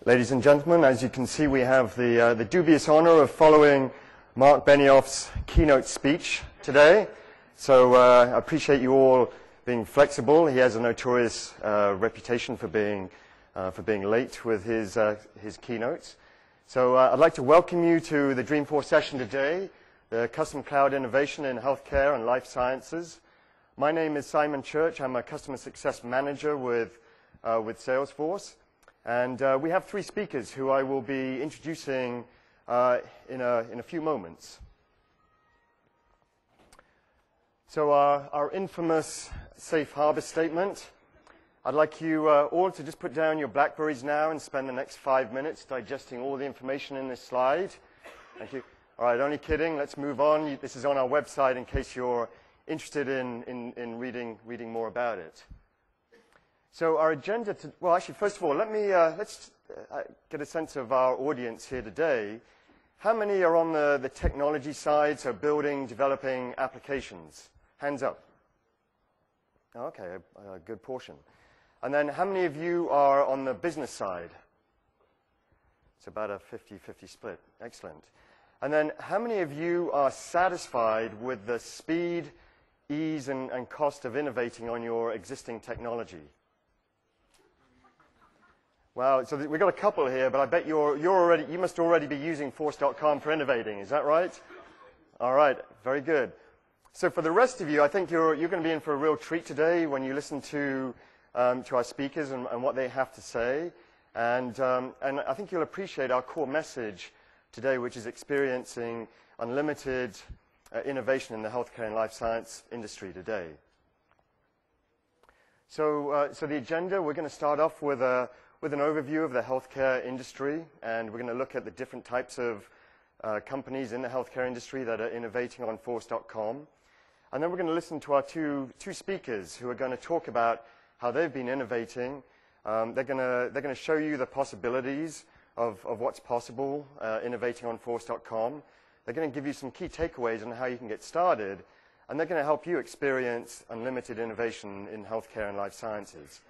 Ladies and gentlemen, as you can see, we have the dubious honor of following Mark Benioff's keynote speech today. So I appreciate you all being flexible. He has a notorious reputation for being late with his keynotes. So I'd like to welcome you to the Dreamforce session today, the Custom Cloud Innovation in Healthcare and Life Sciences. My name is Simon Church. I'm a Customer Success Manager with Salesforce. And we have three speakers who I will be introducing in a few moments. So our infamous safe harbor statement. I'd like you all to just put down your BlackBerries now and spend the next 5 minutes digesting all the information in this slide. Thank you. All right, only kidding. Let's move on. This is on our website in case you're interested in reading more about it. So our agenda, well, actually, first of all, let's get a sense of our audience here today. How many are on the technology side, so building, developing applications? Hands up. Okay, a good portion. And then how many of you are on the business side? It's about a 50-50 split. Excellent. And then how many of you are satisfied with the speed, ease, and cost of innovating on your existing technology? Well, so we've got a couple here, but I bet you must already be using Force.com for innovating. Is that right? All right, very good. So for the rest of you, I think you're going to be in for a real treat today when you listen to our speakers and what they have to say. And I think you'll appreciate our core message today, which is experiencing unlimited innovation in the healthcare and life science industry today. So the agenda, we're going to start off with an overview of the healthcare industry, and we're going to look at the different types of companies in the healthcare industry that are innovating on Force.com. And then we're going to listen to our two speakers who are going to talk about how they've been innovating. They're going to show you the possibilities of what's possible innovating on Force.com. They're going to give you some key takeaways on how you can get started, and they're going to help you experience unlimited innovation in healthcare and life sciences.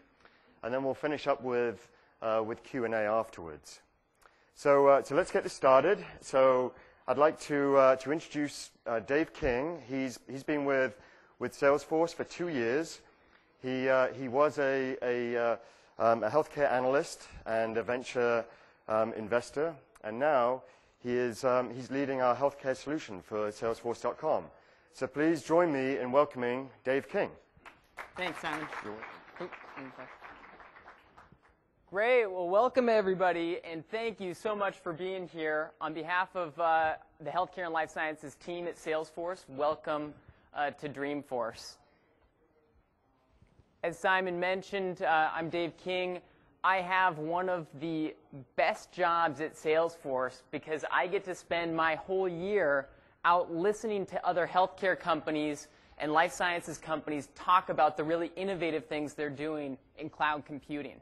And then we'll finish up with Q&A afterwards. So let's get this started. So I'd like to introduce Dave King. He's been with Salesforce for 2 years. He was a healthcare analyst and a venture investor, and now he's leading our healthcare solution for Salesforce.com. So please join me in welcoming Dave King. Thanks, Simon. Great. Well, welcome, everybody, and thank you so much for being here. On behalf of the Healthcare and Life Sciences team at Salesforce, welcome to Dreamforce. As Simon mentioned, I'm Dave King. I have one of the best jobs at Salesforce because I get to spend my whole year out listening to other healthcare companies and life sciences companies talk about the really innovative things they're doing in cloud computing.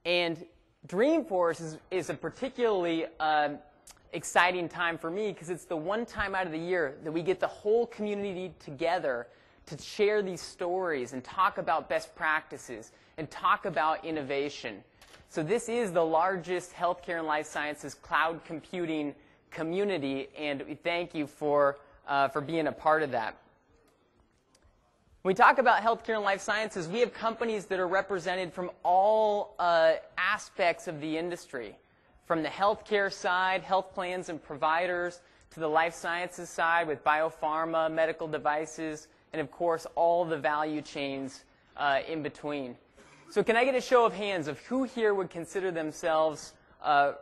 And Dreamforce is a particularly exciting time for me because it's the one time out of the year that we get the whole community together to share these stories and talk about best practices and talk about innovation. So this is the largest healthcare and life sciences cloud computing community, and we thank you for being a part of that. When we talk about healthcare and life sciences, we have companies that are represented from all aspects of the industry, from the healthcare side, health plans and providers, to the life sciences side with biopharma, medical devices, and of course all the value chains in between. So can I get a show of hands of who here would consider themselves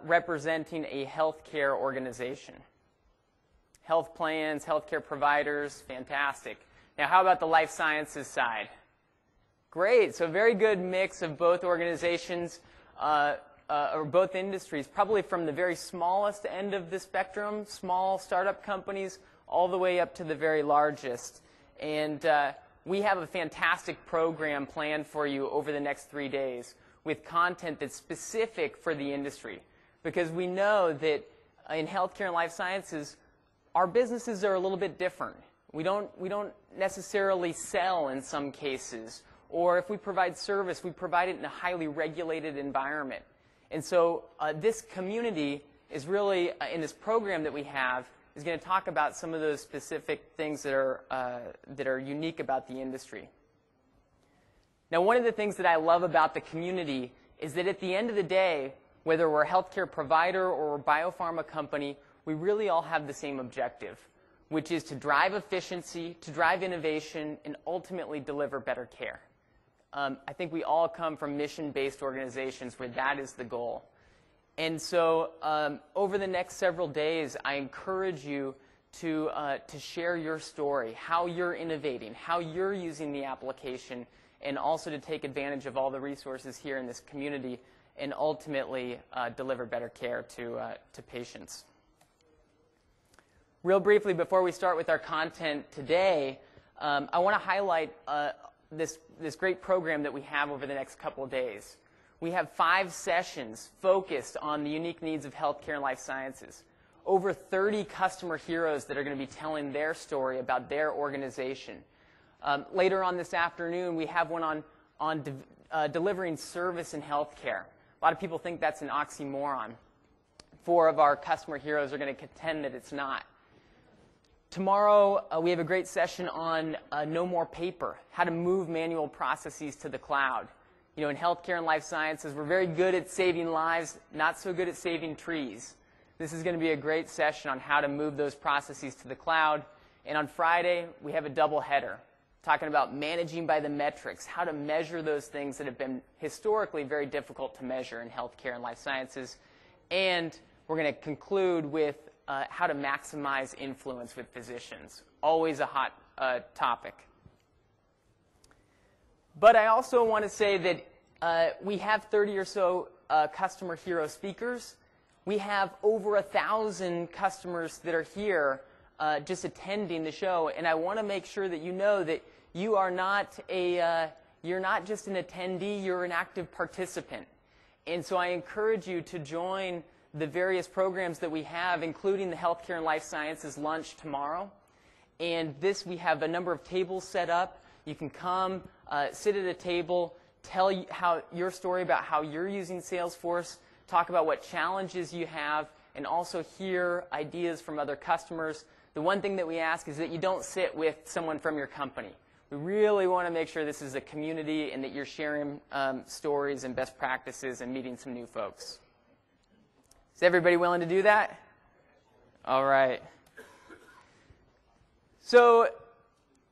representing a healthcare organization? Health plans, healthcare providers, fantastic. Now, how about the life sciences side? Great. So a very good mix of both organizations or both industries, probably from the very smallest end of the spectrum, small startup companies, all the way up to the very largest. And we have a fantastic program planned for you over the next 3 days with content that's specific for the industry. Because we know that in healthcare and life sciences, our businesses are a little bit different. We don't necessarily sell in some cases, or if we provide service, we provide it in a highly regulated environment. And so this community is really, in this program that we have, is going to talk about some of those specific things that are unique about the industry. Now, one of the things that I love about the community is that at the end of the day, whether we're a healthcare provider or a biopharma company, we really all have the same objective, which is to drive efficiency, to drive innovation, and ultimately deliver better care. I think we all come from mission-based organizations where that is the goal. And so over the next several days, I encourage you to share your story, how you're innovating, how you're using the application, and also to take advantage of all the resources here in this community and ultimately deliver better care to patients. Real briefly, before we start with our content today, I want to highlight this great program that we have over the next couple of days. We have 5 sessions focused on the unique needs of healthcare and life sciences. Over 30 customer heroes that are going to be telling their story about their organization. Later on this afternoon, we have one on delivering service in healthcare. A lot of people think that's an oxymoron. 4 of our customer heroes are going to contend that it's not. Tomorrow, we have a great session on no more paper, how to move manual processes to the cloud. You know, in healthcare and life sciences, we're very good at saving lives, not so good at saving trees. This is going to be a great session on how to move those processes to the cloud. And on Friday, we have a double header, talking about managing by the metrics, how to measure those things that have been historically very difficult to measure in healthcare and life sciences. And we're going to conclude with how to maximize influence with physicians. Always a hot topic. But I also want to say that we have 30 or so customer hero speakers. We have over 1,000 customers that are here just attending the show. And I want to make sure that you know that you are not you're not just an attendee, you're an active participant. And so I encourage you to join the various programs that we have, including the Healthcare and Life Sciences lunch tomorrow. And this, we have a number of tables set up. You can come, sit at a table, tell your story about how you're using Salesforce, talk about what challenges you have, and also hear ideas from other customers. The one thing that we ask is that you don't sit with someone from your company. We really want to make sure this is a community and that you're sharing stories and best practices and meeting some new folks. Is everybody willing to do that? All right. So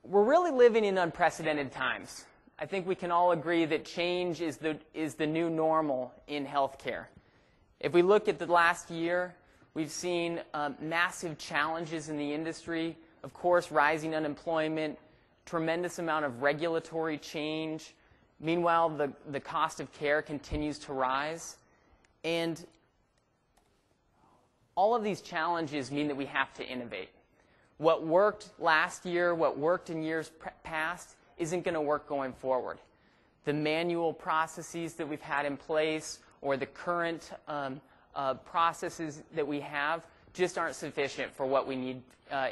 we're really living in unprecedented times. I think we can all agree that change is the new normal in healthcare. If we look at the last year, we've seen massive challenges in the industry. Of course, rising unemployment, tremendous amount of regulatory change. Meanwhile, the cost of care continues to rise. And all of these challenges mean that we have to innovate. What worked last year, what worked in years past, isn't going to work going forward. The manual processes that we've had in place or the current processes that we have just aren't sufficient for what we need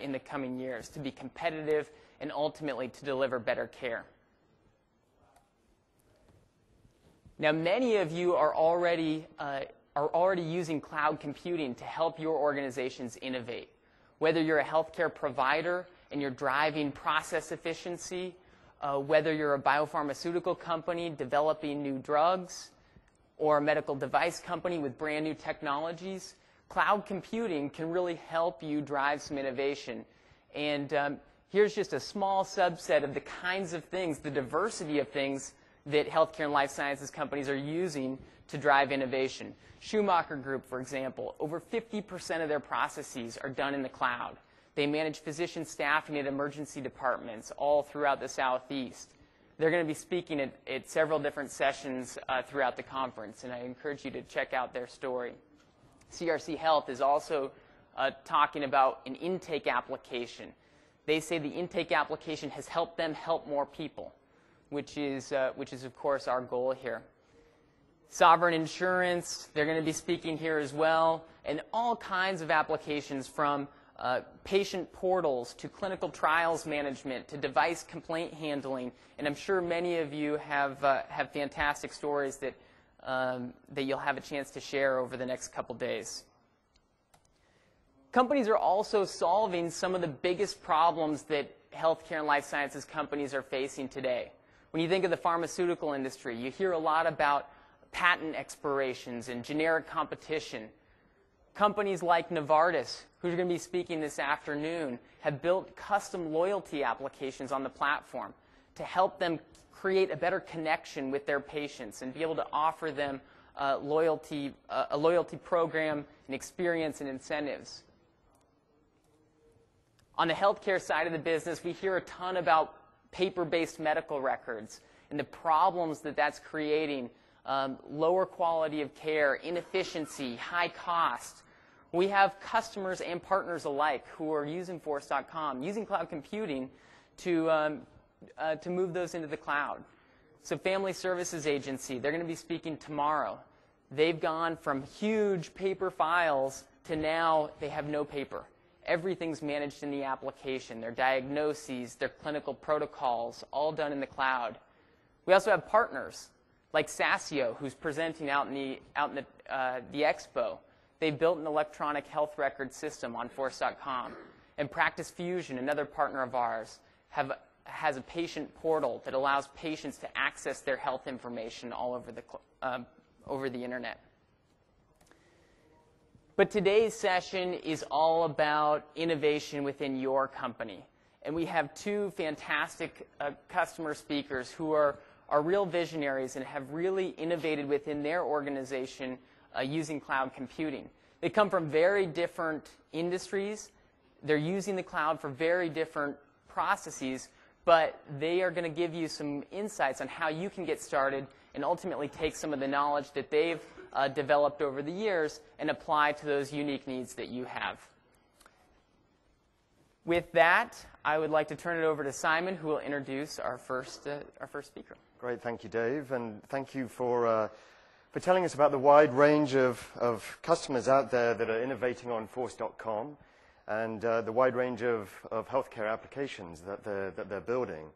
in the coming years to be competitive and ultimately to deliver better care. Now, many of you are already using cloud computing to help your organizations innovate. Whether you're a healthcare provider and you're driving process efficiency, whether you're a biopharmaceutical company developing new drugs, or a medical device company with brand new technologies, cloud computing can really help you drive some innovation. And here's just a small subset of the kinds of things, the diversity of things that healthcare and life sciences companies are using to drive innovation. Schumacher Group, for example, over 50% of their processes are done in the cloud. They manage physician staffing at emergency departments all throughout the Southeast. They're going to be speaking at several different sessions throughout the conference, and I encourage you to check out their story. CRC Health is also talking about an intake application. They say the intake application has helped them help more people, which is of course, our goal here. Sovereign Insurance, they're going to be speaking here as well, and all kinds of applications from patient portals to clinical trials management to device complaint handling. And I'm sure many of you have fantastic stories that that you'll have a chance to share over the next couple days. Companies are also solving some of the biggest problems that healthcare and life sciences companies are facing today. When you think of the pharmaceutical industry, you hear a lot about patent expirations and generic competition. Companies like Novartis, who are going to be speaking this afternoon, have built custom loyalty applications on the platform to help them create a better connection with their patients and be able to offer them a loyalty program and experience and incentives. On the healthcare side of the business, we hear a ton about paper-based medical records and the problems that that's creating, lower quality of care, inefficiency, high cost. We have customers and partners alike who are using Force.com, using cloud computing to move those into the cloud. So Family Services Agency, they're going to be speaking tomorrow. They've gone from huge paper files to now they have no paper. Everything's managed in the application, their diagnoses, their clinical protocols, all done in the cloud. We also have partners like Sasio, who's presenting out in the expo. They've built an electronic health record system on Force.com. And Practice Fusion, another partner of ours, has a patient portal that allows patients to access their health information all over the internet. But today's session is all about innovation within your company. And we have two fantastic customer speakers who are real visionaries and have really innovated within their organization using cloud computing. They come from very different industries. They're using the cloud for very different processes, but they are going to give you some insights on how you can get started and ultimately take some of the knowledge that they've developed over the years and apply to those unique needs that you have. With that, I would like to turn it over to Simon, who will introduce our first speaker. Great, thank you, Dave, and thank you for telling us about the wide range of customers out there that are innovating on Force.com and the wide range of healthcare applications that they're building.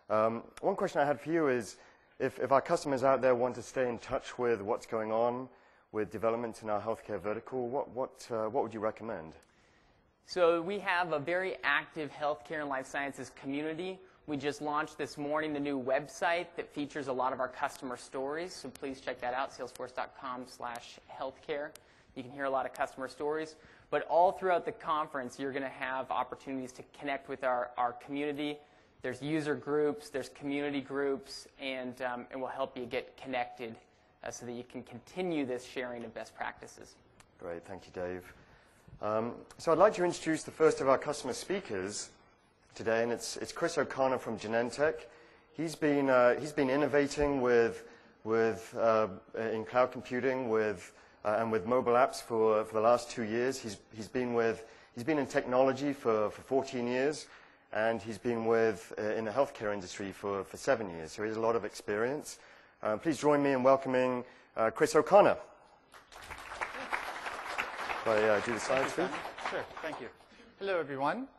One question I had for you is, if our customers out there want to stay in touch with what's going on with developments in our healthcare vertical, what would you recommend? So we have a very active healthcare and life sciences community. We just launched this morning the new website that features a lot of our customer stories, so please check that out, salesforce.com/healthcare. You can hear a lot of customer stories. But all throughout the conference, you're going to have opportunities to connect with our community. There's user groups, there's community groups, and we'll help you get connected so that you can continue this sharing of best practices. Great, thank you, Dave. So I'd like to introduce the first of our customer speakers today, and it's Chris O'Connor from Genentech. He's been innovating in cloud computing and with mobile apps for the last 2 years. He's been in technology for 14 years. And he's been in the healthcare industry for 7 years, so he has a lot of experience. Please join me in welcoming Chris O'Connor. Do the slides, please? Sure, thank you. Hello, everyone.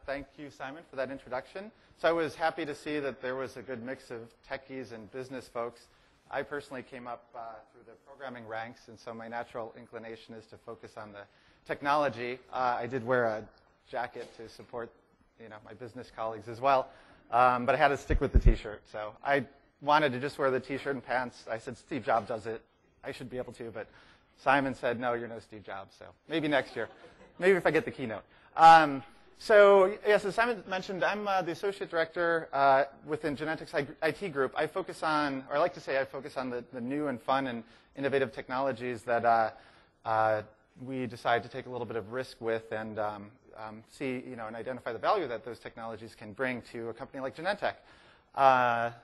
Thank you, Simon, for that introduction. So I was happy to see that there was a good mix of techies and business folks. I personally came up through the programming ranks, and so my natural inclination is to focus on the technology. I did wear a jacket to support my business colleagues as well. But I had to stick with the T-shirt. So I wanted to just wear the T-shirt and pants. I said, Steve Jobs does it. I should be able to. But Simon said, no, you're no Steve Jobs. So maybe next year. Maybe if I get the keynote. So as Simon mentioned, I'm the associate director within Genentech's IT group. I focus on, or I like to say I focus on the new and fun and innovative technologies that we decide to take a little bit of risk with and see, and identify the value that those technologies can bring to a company like Genentech. A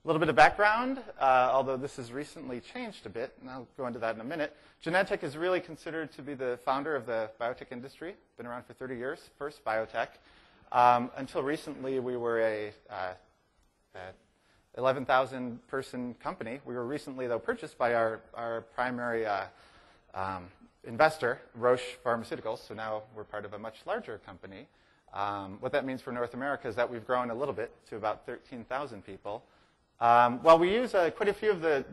little bit of background, although this has recently changed a bit, and I'll go into that in a minute. Genentech is really considered to be the founder of the biotech industry. Been around for 30 years, first biotech. Until recently, we were a 11,000-person company. We were recently, though, purchased by our primary investor, Roche Pharmaceuticals, so now we're part of a much larger company. What that means for North America is that we've grown a little bit to about 13,000 people. Well, we use quite a few of the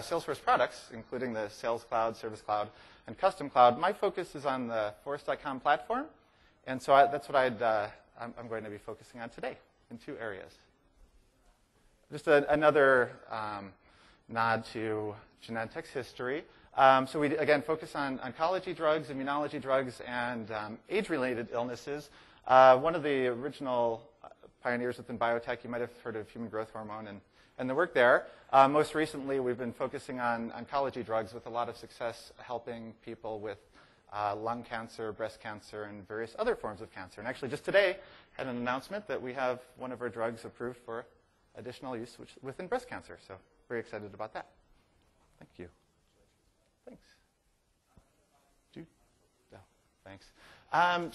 Salesforce products, including the Sales Cloud, Service Cloud, and Custom Cloud. My focus is on the Force.com platform, and so that's what I'm going to be focusing on today in 2 areas. Just another nod to Genentech's history. So we, again, focus on oncology drugs, immunology drugs, and age-related illnesses. One of the original pioneers within biotech, you might have heard of human growth hormone and the work there. Most recently, we've been focusing on oncology drugs with a lot of success helping people with lung cancer, breast cancer, and various other forms of cancer. And actually, just today, had an announcement that we have one of our drugs approved for additional use within breast cancer. So very excited about that. Thank you. Thanks. No, thanks.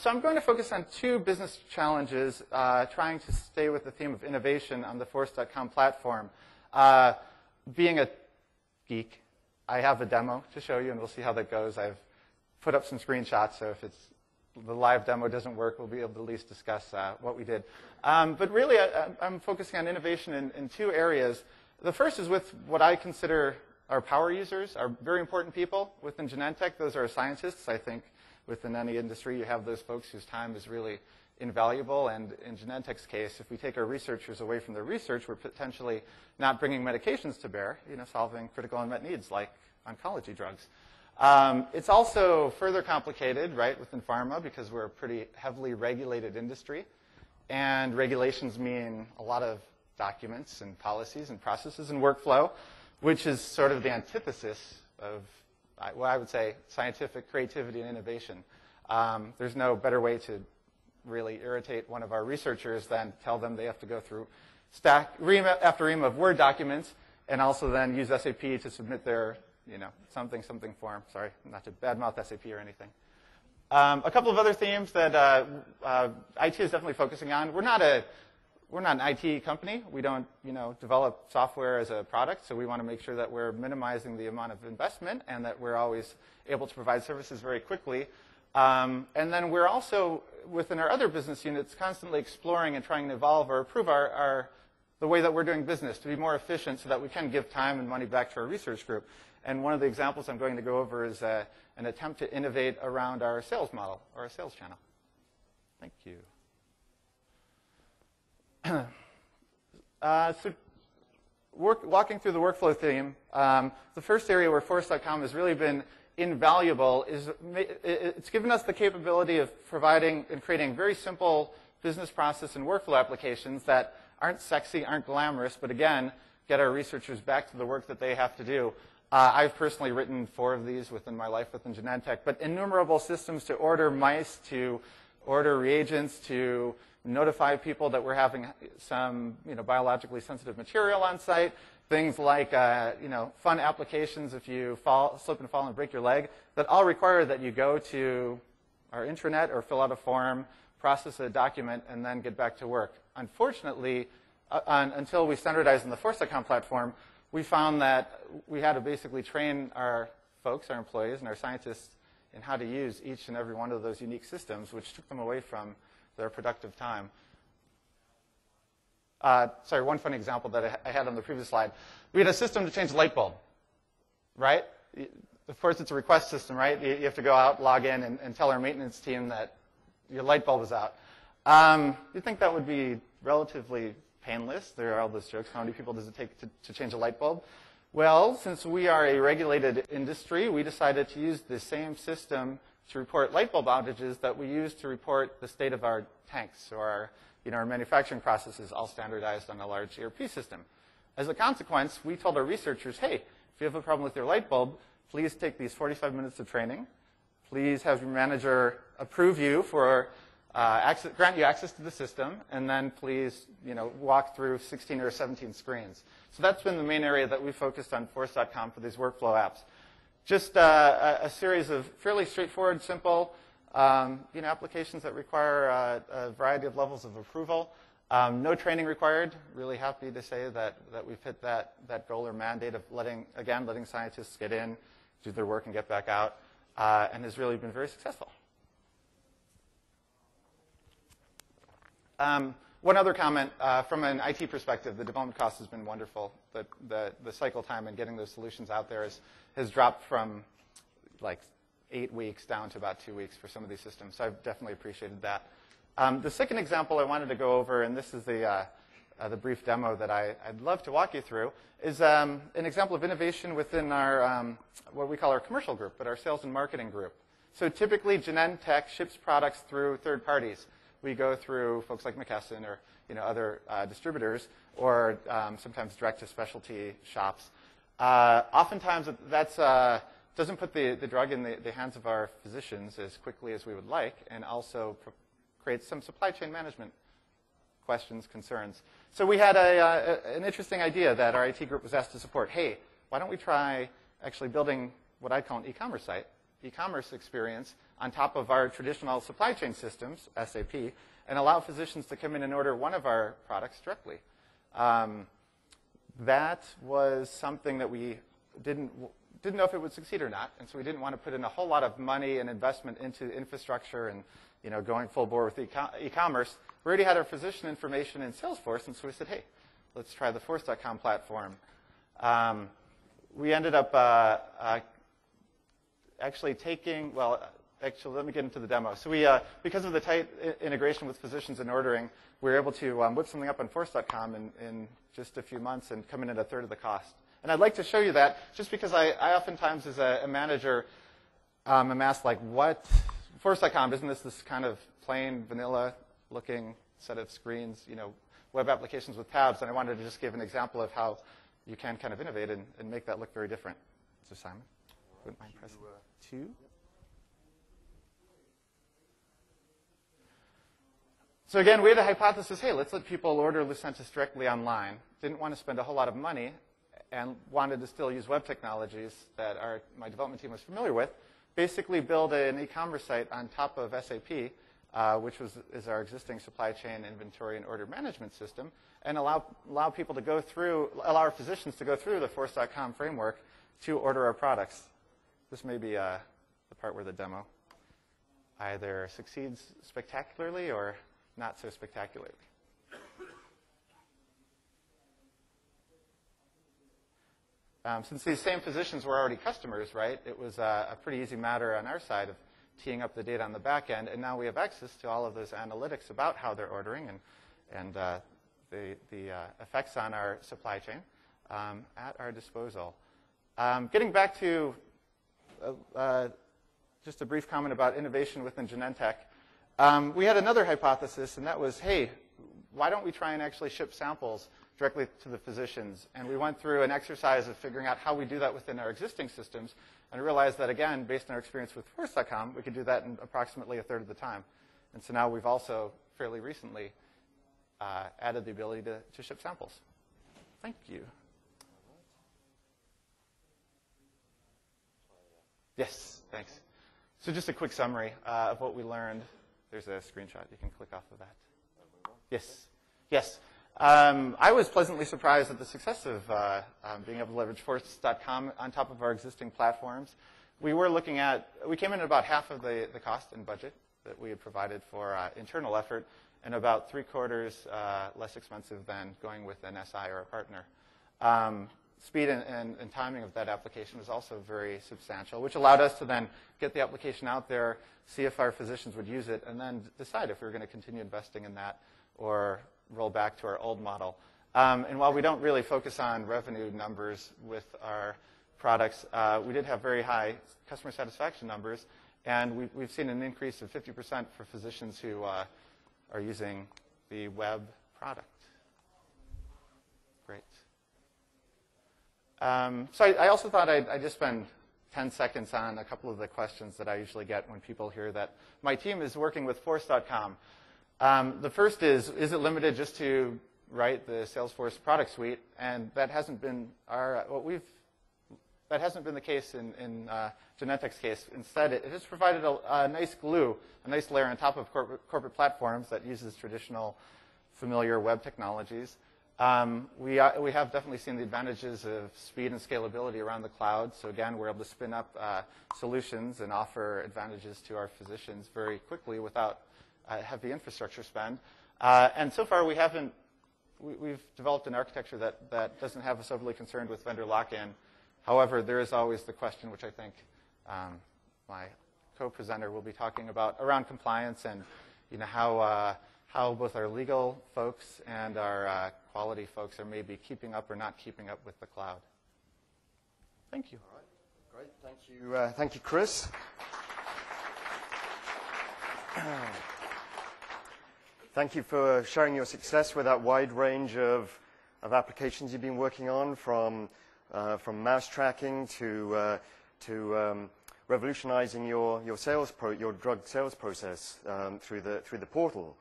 So I'm going to focus on 2 business challenges, trying to stay with the theme of innovation on the Force.com platform. Being a geek, I have a demo to show you, and we'll see how that goes. I've put up some screenshots, so if the live demo doesn't work, we'll be able to at least discuss what we did. But really, I'm focusing on innovation in 2 areas. The first is with what I consider our power users, our very important people within Genentech. Those are scientists. I think within any industry, you have those folks whose time is really invaluable. And in Genentech's case, if we take our researchers away from their research, we're potentially not bringing medications to bear, solving critical unmet needs like oncology drugs. It's also further complicated, right, within pharma because we're a pretty heavily regulated industry. And regulations mean a lot of documents and policies and processes and workflow, which is sort of the antithesis of what I would say scientific creativity and innovation. There's no better way to really irritate one of our researchers than tell them they have to go through ream after ream of Word documents and also then use SAP to submit their something form. Sorry, not to badmouth SAP or anything. A couple of other themes that IT is definitely focusing on. We're not an IT company. We don't, develop software as a product, so we want to make sure that we're minimizing the amount of investment and that we're always able to provide services very quickly. And then we're also, within our other business units, constantly exploring and trying to evolve or improve the way that we're doing business to be more efficient so that we can give time and money back to our research group. And one of the examples I'm going to go over is an attempt to innovate around our sales model or our sales channel. Thank you. So walking through the workflow theme, the first area where Force.com has really been invaluable is it's given us the capability of providing and creating very simple business process and workflow applications that aren't sexy, aren't glamorous, but again, get our researchers back to the work that they have to do. I've personally written 4 of these within my life within Genentech, but innumerable systems to order mice, to order reagents, to notify people that we're having some biologically sensitive material on site, things like fun applications if you slip and fall and break your leg, that all require that you go to our intranet or fill out a form, process a document, and then get back to work. Unfortunately, until we standardized on the Force.com platform, we found that we had to basically train our folks, our employees, and our scientists in how to use each and every one of those unique systems, which took them away from their productive time. Sorry, one funny example that I had on the previous slide. We had a system to change a light bulb, right? Of course, it's a request system, right? You have to go out, log in, and tell our maintenance team that your light bulb is out. You'd think that would be relatively painless. There are all those jokes. How many people does it take to change a light bulb? Well, since we are a regulated industry, we decided to use the same system to report light bulb outages that we use to report the state of our tanks or our manufacturing processes, all standardized on a large ERP system. As a consequence, we told our researchers, hey, if you have a problem with your light bulb, please take these 45 minutes of training. Please have your manager approve you for grant you access to the system, and then please walk through 16 or 17 screens. So that's been the main area that we focused on Force.com for these workflow apps. Just a series of fairly straightforward, simple applications that require a variety of levels of approval. No training required. Really happy to say that we've hit that goal or mandate of letting scientists get in, do their work, and get back out, and has really been very successful. One other comment, from an IT perspective, the development cost has been wonderful. The cycle time in getting those solutions out there has dropped from like 8 weeks down to about 2 weeks for some of these systems. So I've definitely appreciated that. The second example I wanted to go over, and this is the brief demo that I'd love to walk you through, is an example of innovation within our what we call our commercial group, but our sales and marketing group. So typically, Genentech ships products through third parties. We go through folks like McKesson or other distributors, or sometimes direct to specialty shops. Oftentimes, that doesn't put the drug in the hands of our physicians as quickly as we would like, and also creates some supply chain management questions, concerns. So we had an interesting idea that our IT group was asked to support. Hey, why don't we try actually building what I call an e-commerce site, e-commerce experience on top of our traditional supply chain systems, SAP, and allow physicians to come in and order one of our products directly. That was something that we didn't know if it would succeed or not, and so we didn't want to put in a whole lot of money and investment into infrastructure and going full bore with e-commerce. We already had our physician information in Salesforce, and so we said, hey, let's try the Force.com platform. We ended up actually let me get into the demo. So we, because of the tight integration with physicians and ordering, we were able to whip something up on Force.com in just a few months and come in at a third of the cost. And I'd like to show you that just because I oftentimes, as a manager, am asked, like, what? Force.com, isn't this kind of plain, vanilla-looking set of screens, web applications with tabs? And I wanted to just give an example of how you can kind of innovate and make that look very different. So Simon, wouldn't mind pressing 2? So again, we had a hypothesis, hey, let's let people order Lucentis directly online. Didn't want to spend a whole lot of money and wanted to still use web technologies that my development team was familiar with. Basically build an e-commerce site on top of SAP, which is our existing supply chain inventory and order management system, and allow people to go through, allow our physicians to go through the Force.com framework to order our products. This may be the part where the demo either succeeds spectacularly or not so spectacularly. Since these same physicians were already customers, right, it was a pretty easy matter on our side of teeing up the data on the back end, and now we have access to all of those analytics about how they're ordering and the effects on our supply chain at our disposal. Getting back to just a brief comment about innovation within Genentech, we had another hypothesis, and that was, hey, why don't we try and actually ship samples directly to the physicians? And we went through an exercise of figuring out how we do that within our existing systems, and realized that, again, based on our experience with Force.com, we could do that in approximately a third of the time. And so now we've also, fairly recently, added the ability to ship samples. Thank you. Yes, thanks. So just a quick summary of what we learned. There's a screenshot. You can click off of that. Yes. Yes. I was pleasantly surprised at the success of being able to leverage Force.com on top of our existing platforms. We came in at about half of the cost and budget that we had provided for internal effort, and about 3/4 less expensive than going with an SI or a partner. Speed and timing of that application was also very substantial, which allowed us to then get the application out there, see if our physicians would use it, and then decide if we were going to continue investing in that or roll back to our old model. And while we don't really focus on revenue numbers with our products, we did have very high customer satisfaction numbers, and we've seen an increase of 50% for physicians who are using the web product. Great. So I also thought I'd just spend 10 seconds on a couple of the questions that I usually get when people hear that my team is working with Force.com. The first is it limited just to write the Salesforce product suite? And that hasn't been that hasn't been the case in Genentech's case. Instead, it has provided a nice glue, a nice layer on top of corporate platforms that uses traditional, familiar web technologies. We have definitely seen the advantages of speed and scalability around the cloud. So again, we're able to spin up solutions and offer advantages to our physicians very quickly without heavy infrastructure spend. And so far, we've developed an architecture that doesn't have us overly concerned with vendor lock-in. However, there is always the question, which I think my co-presenter will be talking about, around compliance and how both our legal folks and our quality folks are maybe keeping up or not keeping up with the cloud. Thank you. All right. Great. Thank you, Chris. Thank you for sharing your success with that wide range of applications you've been working on, from mouse tracking to revolutionizing your drug sales process through the portal.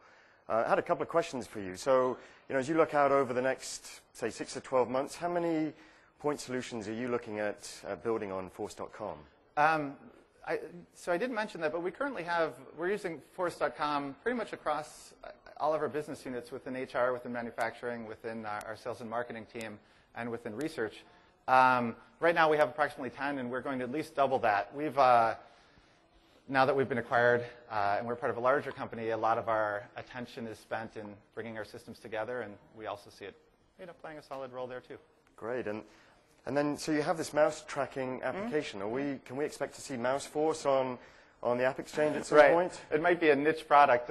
I had a couple of questions for you. So, as you look out over the next, say, 6 to 12 months, how many point solutions are you looking at building on Force.com? So I did mention that, but we're using Force.com pretty much across all of our business units within HR, within manufacturing, within our sales and marketing team, and within research. Right now we have approximately 10, and we're going to at least double that. Now that we've been acquired and we're part of a larger company, a lot of our attention is spent in bringing our systems together, and we also see it playing a solid role there too. Great. And then, so you have this mouse tracking application. Can we expect to see Mouse Force on the App Exchange at some point? It might be a niche product,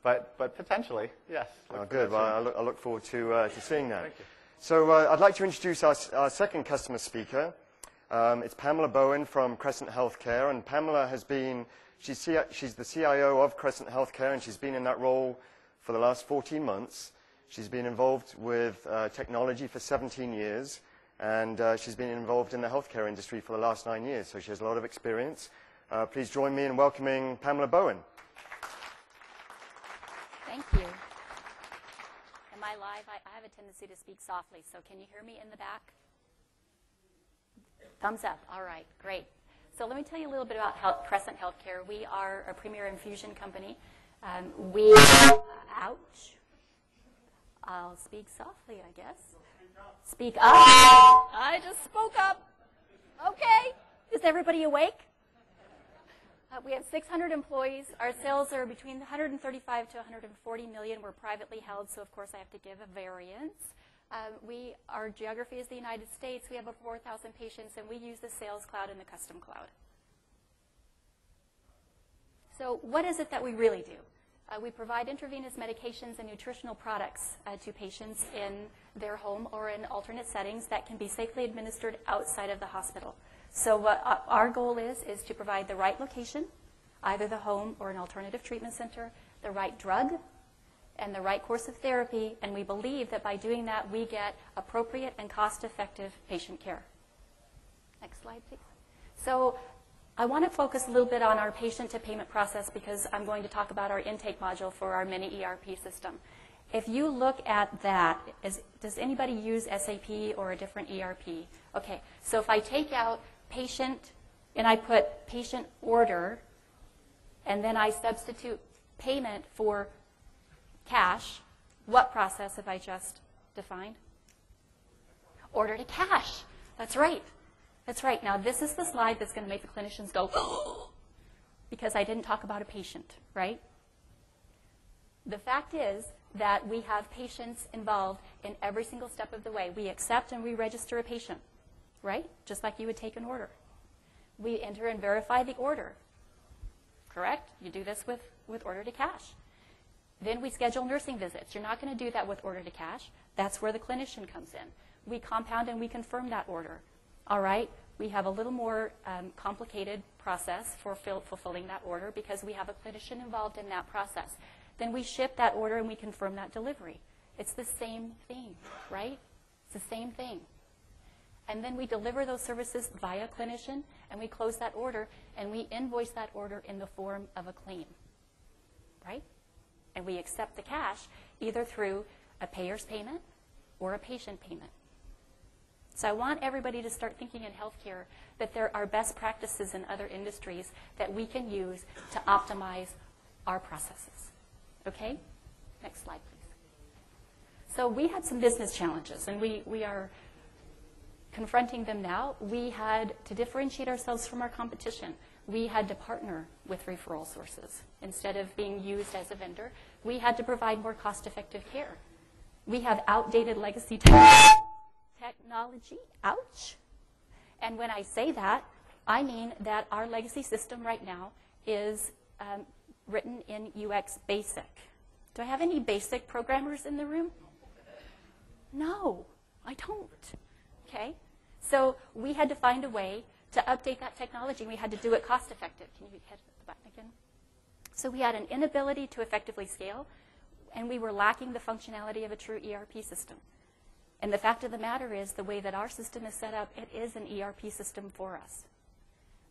but potentially, yes. Oh, good. Well, I look forward to seeing that. Thank you. So I'd like to introduce our second customer speaker. It's Pamela Bowen from Crescent Healthcare, and Pamela she's the CIO of Crescent Healthcare, and she's been in that role for the last 14 months. She's been involved with technology for 17 years. And she's been involved in the healthcare industry for the last 9 years, so she has a lot of experience. Please join me in welcoming Pamela Bowen. Thank you. Am I live? I have a tendency to speak softly, so can you hear me in the back? Thumbs up. All right, great. So let me tell you a little bit about Crescent Healthcare. We are a premier infusion company. Ouch. I'll speak softly, I guess. Speak up. I just spoke up. Okay. Is everybody awake? We have 600 employees. Our sales are between 135 to 140 million. We're privately held, so of course I have to give a variance. Our geography is the United States. We have over 4,000 patients, and we use the Sales Cloud and the Custom Cloud. So what is it that we really do? We provide intravenous medications and nutritional products to patients in their home or in alternate settings that can be safely administered outside of the hospital. So what our goal is to provide the right location, either the home or an alternative treatment center, the right drug, and the right course of therapy, and we believe that by doing that, we get appropriate and cost-effective patient care. Next slide, please. So I want to focus a little bit on our patient-to-payment process because I'm going to talk about our intake module for our mini ERP system. If you look at that, does anybody use SAP or a different ERP? Okay, so if I take out patient and I put patient order and then I substitute payment for cash, what process have I just defined? Order to cash. That's right. That's right. Now, this is the slide that's going to make the clinicians go, because I didn't talk about a patient, right? The fact is that we have patients involved in every single step of the way. We accept and we register a patient, right? Just like you would take an order. We enter and verify the order, correct? You do this with order to cash. Then we schedule nursing visits. You're not going to do that with order to cash. That's where the clinician comes in. We compound and we confirm that order. All right, we have a little more complicated process for fulfilling that order because we have a clinician involved in that process. Then we ship that order and we confirm that delivery. It's the same thing, right? It's the same thing. And then we deliver those services via clinician, and we close that order, and we invoice that order in the form of a claim, right? And we accept the cash either through a payer's payment or a patient payment. So I want everybody to start thinking in healthcare that there are best practices in other industries that we can use to optimize our processes. Okay? Next slide, please. So we had some business challenges, and we are confronting them now, we had to differentiate ourselves from our competition. We had to partner with referral sources. Instead of being used as a vendor, we had to provide more cost-effective care. We have outdated legacy technology, ouch. And when I say that, I mean that our legacy system right now is written in UX Basic. Do I have any basic programmers in the room? No, I don't. Okay? So we had to find a way to update that technology. We had to do it cost effective. Can you hit the button again? So we had an inability to effectively scale, and we were lacking the functionality of a true ERP system. And the fact of the matter is, the way that our system is set up, it is an ERP system for us.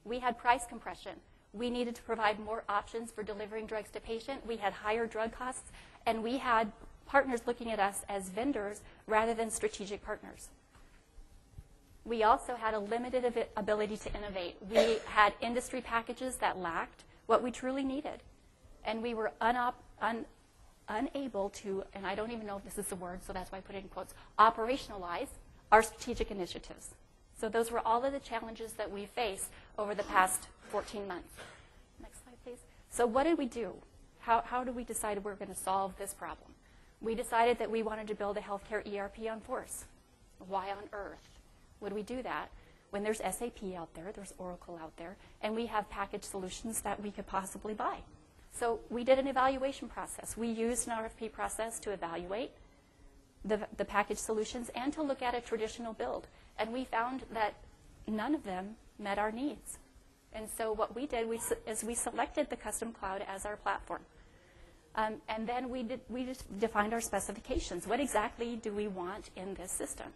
We had price compression. We needed to provide more options for delivering drugs to patient. We had higher drug costs, and we had partners looking at us as vendors rather than strategic partners. We also had a limited ability to innovate. We had industry packages that lacked what we truly needed. And we were unable to, and I don't even know if this is a word, so that's why I put it in quotes, operationalize our strategic initiatives. So those were all of the challenges that we faced over the past 14 months. Next slide, please. So what did we do? How did we decide we're going to solve this problem? We decided that we wanted to build a healthcare ERP on Force. Why on earth would we do that when there's SAP out there, there's Oracle out there, and we have packaged solutions that we could possibly buy? So we did an evaluation process. We used an RFP process to evaluate the packaged solutions and to look at a traditional build. And we found that none of them met our needs. And so what we did is we selected the custom cloud as our platform. And then we just defined our specifications. What exactly do we want in this system?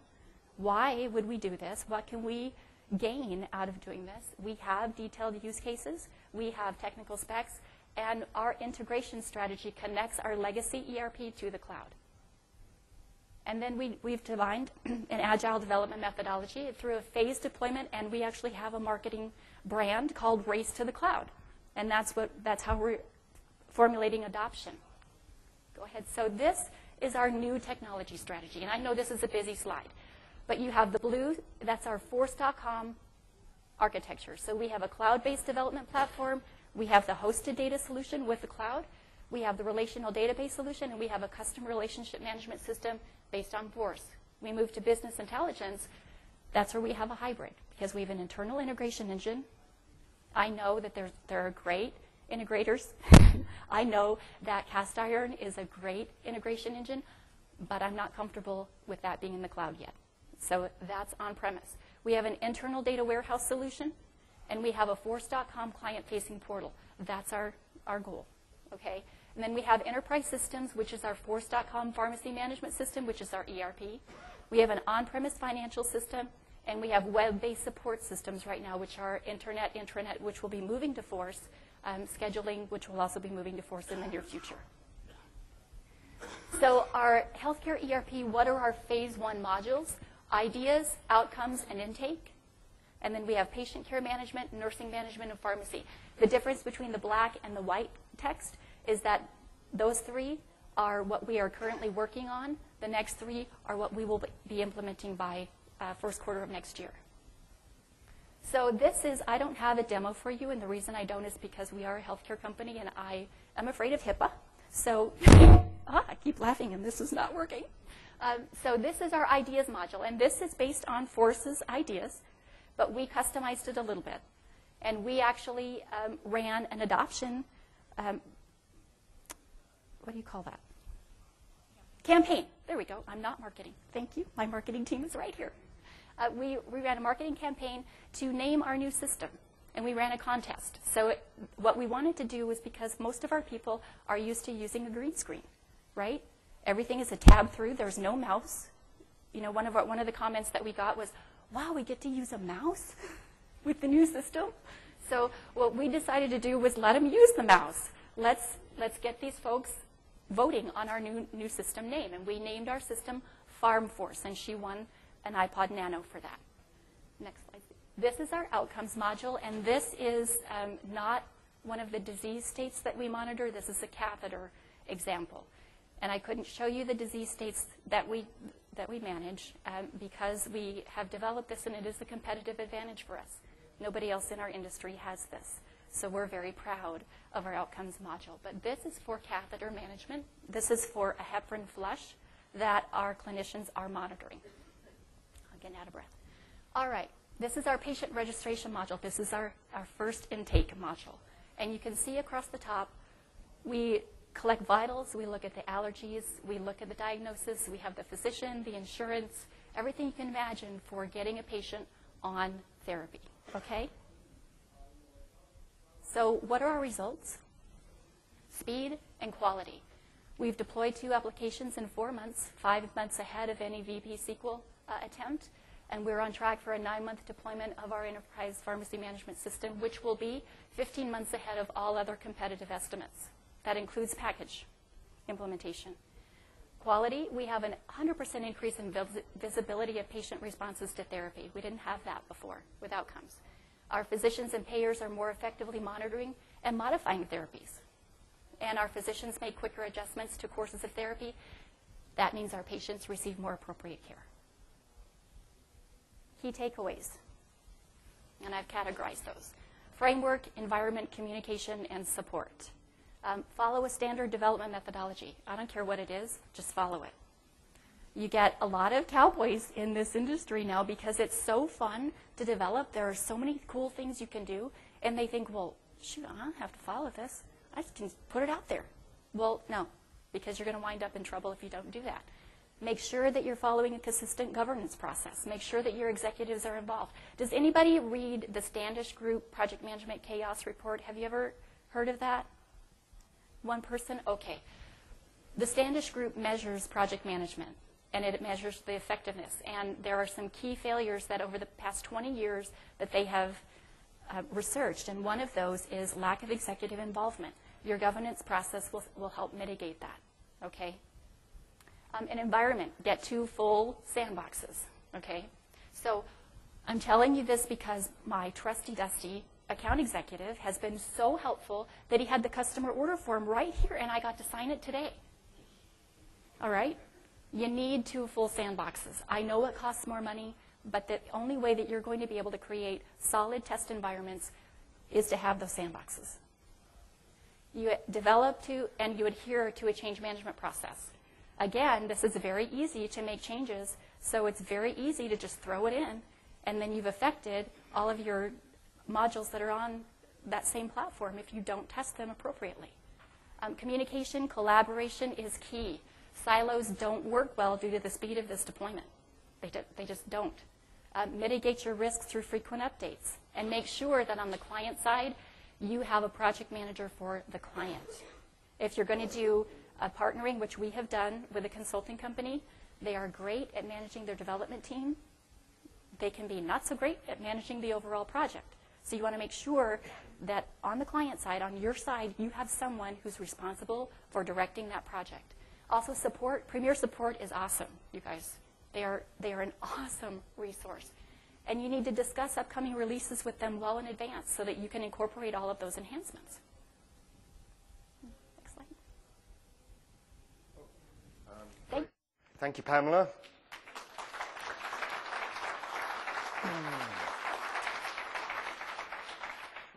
Why would we do this? What can we gain out of doing this? We have detailed use cases. We have technical specs. And our integration strategy connects our legacy ERP to the cloud. And then we've defined an agile development methodology through a phased deployment, and we actually have a marketing brand called Race to the Cloud. And that's how we're formulating adoption. Go ahead. So this is our new technology strategy. And I know this is a busy slide. But you have the blue, that's our Force.com architecture. So we have a cloud-based development platform. We have the hosted data solution with the cloud. We have the relational database solution, and we have a custom relationship management system based on Force. We move to business intelligence. That's where we have a hybrid, because we have an internal integration engine. I know that there are great integrators. I know that cast iron is a great integration engine, but I'm not comfortable with that being in the cloud yet. So that's on-premise. We have an internal data warehouse solution, and we have a Force.com client-facing portal. That's our goal, okay? And then we have enterprise systems, which is our Force.com pharmacy management system, which is our ERP. We have an on-premise financial system, and we have web-based support systems right now, which are internet, intranet, which will be moving to Force, scheduling, which will also be moving to Force in the near future. So our healthcare ERP, what are our phase 1 modules? Ideas, outcomes, and intake. And then we have patient care management, nursing management, and pharmacy. The difference between the black and the white text is that those 3 are what we are currently working on. The next 3 are what we will be implementing by first quarter of next year. So this is, I don't have a demo for you, and the reason I don't is because we are a healthcare company, and I am afraid of HIPAA. So I keep laughing, and this is not working. So this is our ideas module, and this is based on Force's ideas, but we customized it a little bit. And we actually ran an adoption, what do you call that? Campaign. There we go. I'm not marketing. Thank you. My marketing team is right here. We ran a marketing campaign to name our new system, and we ran a contest. So what we wanted to do was, because most of our people are used to using a green screen, right? Everything is a tab through. There's no mouse. You know, one of the comments that we got was, wow, we get to use a mouse with the new system? So what we decided to do was let them use the mouse. Let's get these folks voting on our new system name. And we named our system FarmForce, and she won an iPod Nano for that. Next slide. This is our outcomes module, and this is not one of the disease states that we monitor. This is a catheter example. And I couldn't show you the disease states that that we manage because we have developed this, and it is a competitive advantage for us. Nobody else in our industry has this. So we're very proud of our outcomes module. But this is for catheter management. This is for a heparin flush that our clinicians are monitoring. I'm getting out of breath. All right. This is our patient registration module. This is our first intake module. And you can see across the top, we collect vitals, we look at the allergies, we look at the diagnosis, we have the physician, the insurance, everything you can imagine for getting a patient on therapy, okay? So what are our results? Speed and quality. We've deployed 2 applications in 4 months, 5 months ahead of any VP sequel attempt, and we're on track for a 9-month deployment of our enterprise pharmacy management system, which will be 15 months ahead of all other competitive estimates. That includes package implementation. Quality, we have a 100% increase in visibility of patient responses to therapy. We didn't have that before with outcomes. Our physicians and payers are more effectively monitoring and modifying therapies. And our physicians make quicker adjustments to courses of therapy. That means our patients receive more appropriate care. Key takeaways, and I've categorized those. Framework, environment, communication, and support. Follow a standard development methodology. I don't care what it is, just follow it. You get a lot of cowboys in this industry now because it's so fun to develop. There are so many cool things you can do, and they think, well, shoot, I don't have to follow this. I can put it out there. Well, no, because you're going to wind up in trouble if you don't do that. Make sure that you're following a consistent governance process. Make sure that your executives are involved. Does anybody read the Standish Group Project Management Chaos Report? Have you ever heard of that? One person? Okay. The Standish Group measures project management, and it measures the effectiveness. And there are some key failures that over the past 20 years that they have researched, and one of those is lack of executive involvement. Your governance process will help mitigate that, okay? An environment, get 2 full sandboxes, okay? So I'm telling you this because my trusty dusty account executive has been so helpful that he had the customer order form right here, and I got to sign it today. All right? You need 2 full sandboxes. I know it costs more money, but the only way that you're going to be able to create solid test environments is to have those sandboxes. You develop to and you adhere to a change management process. Again, this is very easy to make changes, so it's very easy to just throw it in, and then you've affected all of your modules that are on that same platform if you don't test them appropriately. Communication, collaboration is key. Silos don't work well due to the speed of this deployment. They just don't. Mitigate your risks through frequent updates, and make sure that on the client side, you have a project manager for the client. If you're going to do partnering, which we have done with a consulting company, they are great at managing their development team. They can be not so great at managing the overall project. So you want to make sure that on the client side, on your side, you have someone who's responsible for directing that project. Also, support. Premier Support is awesome, you guys. They are an awesome resource. And you need to discuss upcoming releases with them well in advance so that you can incorporate all of those enhancements. Next slide. Thank you, Pamela.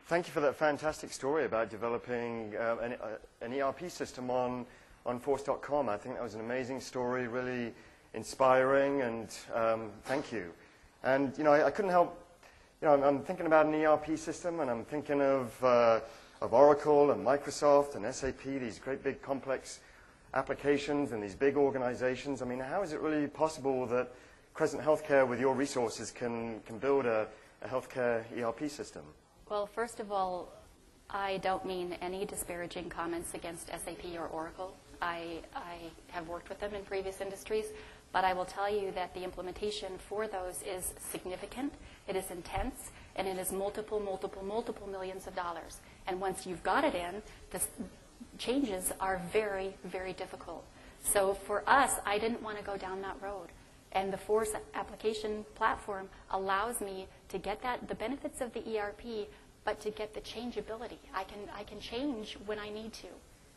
Thank you for that fantastic story about developing an ERP system on Force.com. I think that was an amazing story, really inspiring, and thank you. And, I couldn't help, I'm thinking about an ERP system, and I'm thinking of Oracle and Microsoft and SAP, these great big complex applications and these big organizations. I mean, how is it really possible that Crescent Healthcare, with your resources, can build a healthcare ERP system? Well, first of all, I don't mean any disparaging comments against SAP or Oracle. I have worked with them in previous industries, but I will tell you that the implementation for those is significant, it is intense, and it is multiple millions of dollars. And once you've got it in, the changes are very, very difficult. So for us, I didn't want to go down that road. And the Force application platform allows me to get the benefits of the ERP, but to get the changeability. I can change when I need to.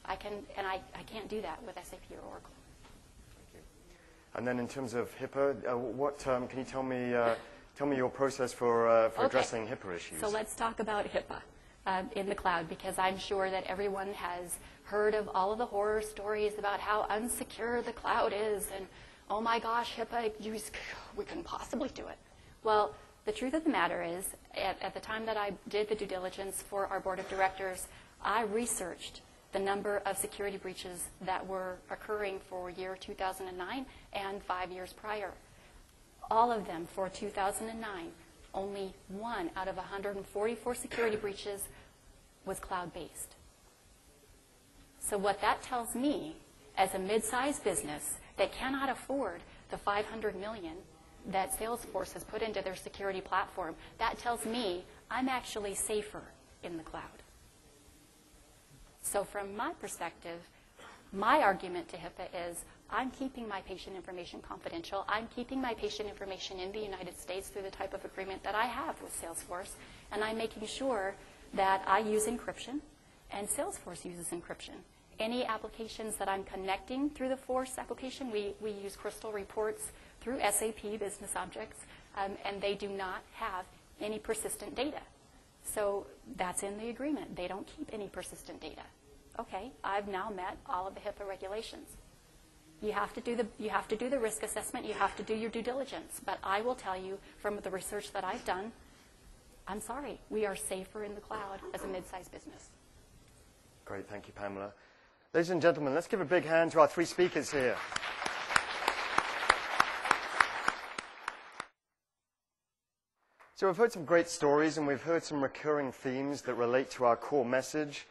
I can't do that with SAP or Oracle. And then in terms of HIPAA, can you tell me your process for addressing HIPAA issues? So let's talk about HIPAA in the cloud, because I'm sure that everyone has heard of all of the horror stories about how unsecure the cloud is, and oh my gosh, HIPAA, we couldn't possibly do it. Well, the truth of the matter is, at the time that I did the due diligence for our board of directors, I researched the number of security breaches that were occurring for year 2009 and 5 years prior. All of them for 2009, only 1 out of 144 security breaches was cloud-based. So what that tells me, as a mid-sized business that cannot afford the $500 million that Salesforce has put into their security platform, that tells me I'm actually safer in the cloud. So from my perspective, my argument to HIPAA is I'm keeping my patient information confidential. I'm keeping my patient information in the United States through the type of agreement that I have with Salesforce, and I'm making sure that I use encryption and Salesforce uses encryption. Any applications that I'm connecting through the Force application, we use Crystal reports through SAP Business Objects, and they do not have any persistent data. So that's in the agreement. They don't keep any persistent data. Okay, I've now met all of the HIPAA regulations. You have to do the risk assessment. You have to do your due diligence. But I will tell you from the research that I've done, I'm sorry, we are safer in the cloud as a mid-sized business. Great, thank you, Pamela. Ladies and gentlemen, let's give a big hand to our 3 speakers here. So we've heard some great stories, and we've heard some recurring themes that relate to our core message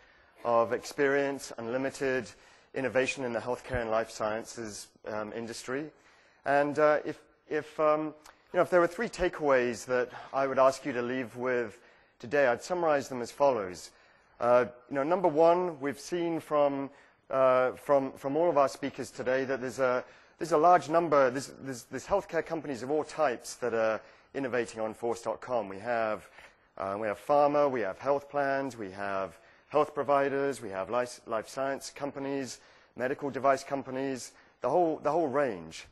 of experience, unlimited innovation in the healthcare and life sciences industry. And if there were 3 takeaways that I would ask you to leave with today, I'd summarize them as follows. Number 1, we've seen from all of our speakers today that there's a large number, there's healthcare companies of all types that are innovating on Force.com. We have pharma, we have health plans, we have health providers, we have life science companies, medical device companies, the whole range.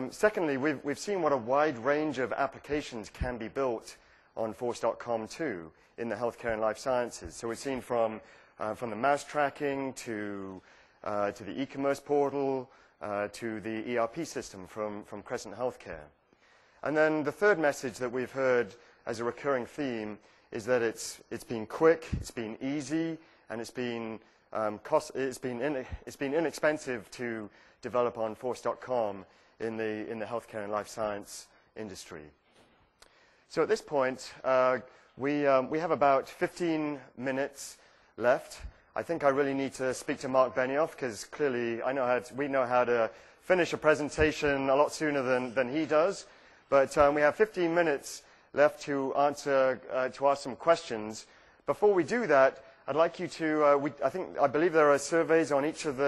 Secondly, we've seen what a wide range of applications can be built on Force.com too in the healthcare and life sciences. So we've seen from the mouse tracking to the e-commerce portal to the ERP system from Crescent Healthcare. And then the third message that we've heard as a recurring theme is that it's been quick, it's been easy, and it's been inexpensive to develop on Force.com in the healthcare and life science industry. So at this point, we have about 15 minutes left. I think I really need to speak to Mark Benioff, because clearly we know how to finish a presentation a lot sooner than he does. But we have 15 minutes left to ask some questions. Before we do that, I'd like you to, I believe there are surveys on each of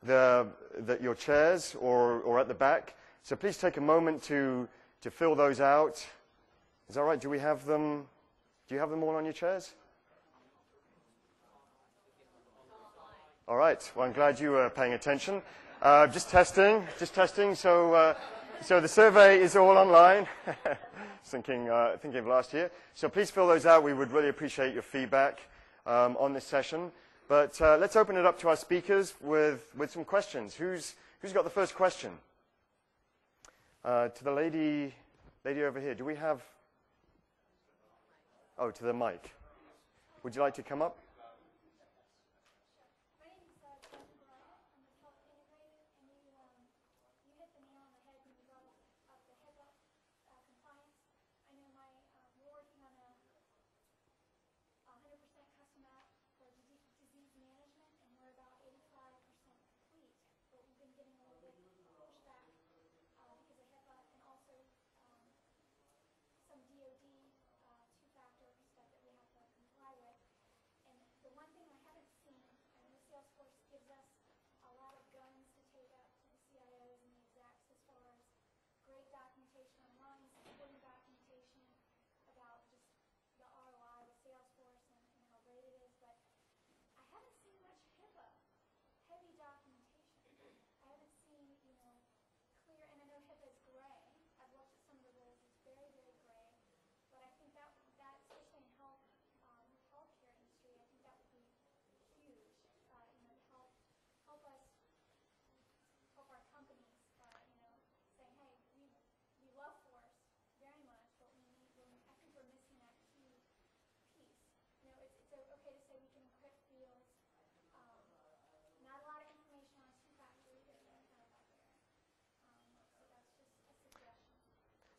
your chairs or at the back. So please take a moment to fill those out. Is that right? Do we have them? Do you have them all on your chairs? All right. Well, I'm glad you were paying attention. Just testing. So the survey is all online. thinking of last year. So please fill those out. We would really appreciate your feedback on this session. But let's open it up to our speakers with some questions. Who's got the first question? To the lady over here. Do we have? Oh, to the mic. Would you like to come up?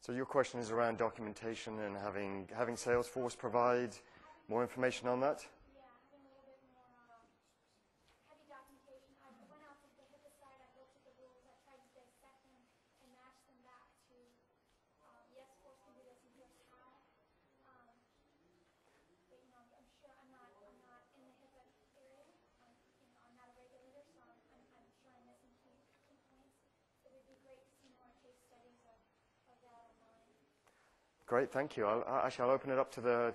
So your question is around documentation and having Salesforce provide more information on that? Yeah, having a little bit more heavy documentation. I went out to the HIPAA site, I looked at the rules, I tried to dissect them and match them back to, yes, Force can do this and here's how. But you know, I'm sure I'm not in the HIPAA area. I'm not a regulator, so I'm sure I'm missing key points. It would be great to see more case studies of that online. Great, thank you. I'll open it up to the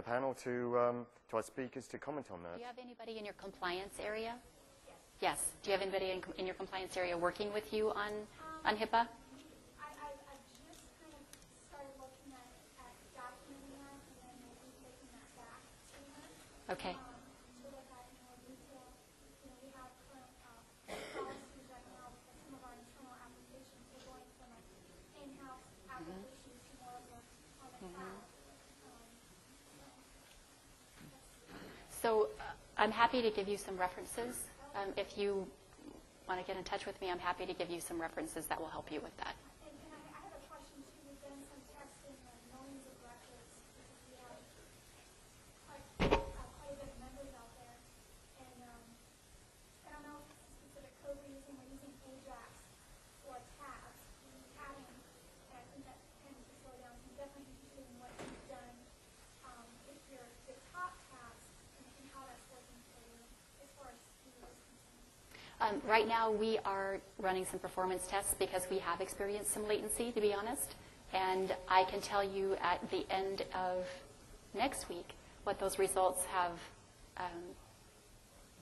panel, to our speakers to comment on that. Do you have anybody in your compliance area? Yes. Do you have anybody in your compliance area working with you on HIPAA? I've just kind of started looking at documenting that and then maybe taking that back to her. Okay. To look at in more detail. You know, we have current policies right now because some of our internal applications are going from like in-house applications to more of a on the cloud. So I'm happy to give you some references. If you want to get in touch with me, I'm happy to give you some references that will help you with that. And I have a question too. We've done some testing of millions of records because we have quite a bit of members out there. And I don't know if it's a specific code we're using. We're using Ajax for tabs. Tabbing, and I think that tends to slow down. So I'm definitely interested in what you've done with your top tabs and how that's working for you as far as speed is concerned. Right now, we are running some performance tests because we have experienced some latency, to be honest. And I can tell you at the end of next week what those results have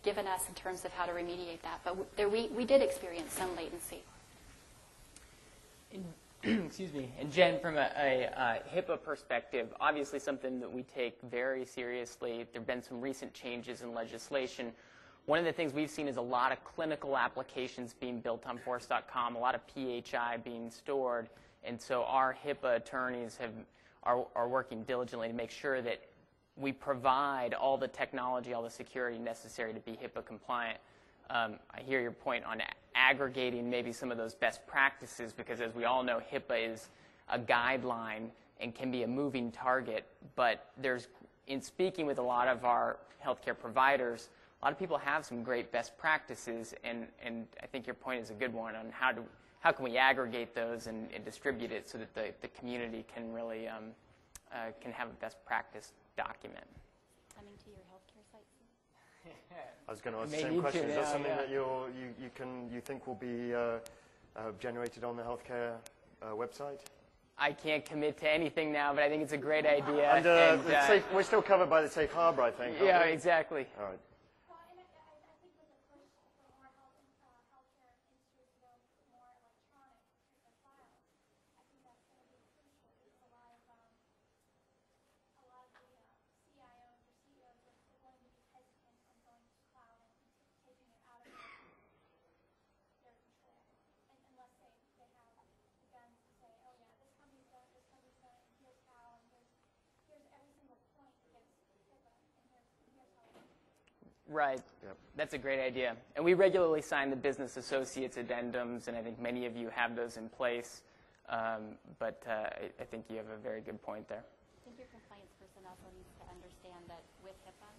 given us in terms of how to remediate that. But we did experience some latency. Excuse me. And Jen, from a HIPAA perspective, obviously something that we take very seriously. There have been some recent changes in legislation. One of the things we've seen is a lot of clinical applications being built on Force.com, a lot of PHI being stored. And so our HIPAA attorneys are working diligently to make sure that we provide all the technology, all the security necessary to be HIPAA compliant. I hear your point on aggregating maybe some of those best practices, because as we all know, HIPAA is a guideline and can be a moving target. But in speaking with a lot of our healthcare providers, a lot of people have some great best practices, and I think your point is a good one on how can we aggregate those and distribute it so that the community can really can have a best practice document. Coming to your healthcare site soon? I was going to ask the same question. Is that something that you think will be generated on the healthcare website? I can't commit to anything now, but I think it's a great idea. And we're still covered by the safe harbor, I think. Yeah, exactly. All right. Well, and I think with the push for more healthcare industry to go more electronic with their files, I think that's going to be crucial because a lot of the CIOs or CEOs are going to be hesitant on going to cloud and taking it out of their control, unless they have the guns to say, oh yeah, this company's done it, and here's how, and here's every single point against HIPAA, and here's how it works. Right. Yep. That's a great idea. And we regularly sign the business associates addendums, and I think many of you have those in place. But I think you have a very good point there. I think your compliance person also needs to understand that with HIPAA,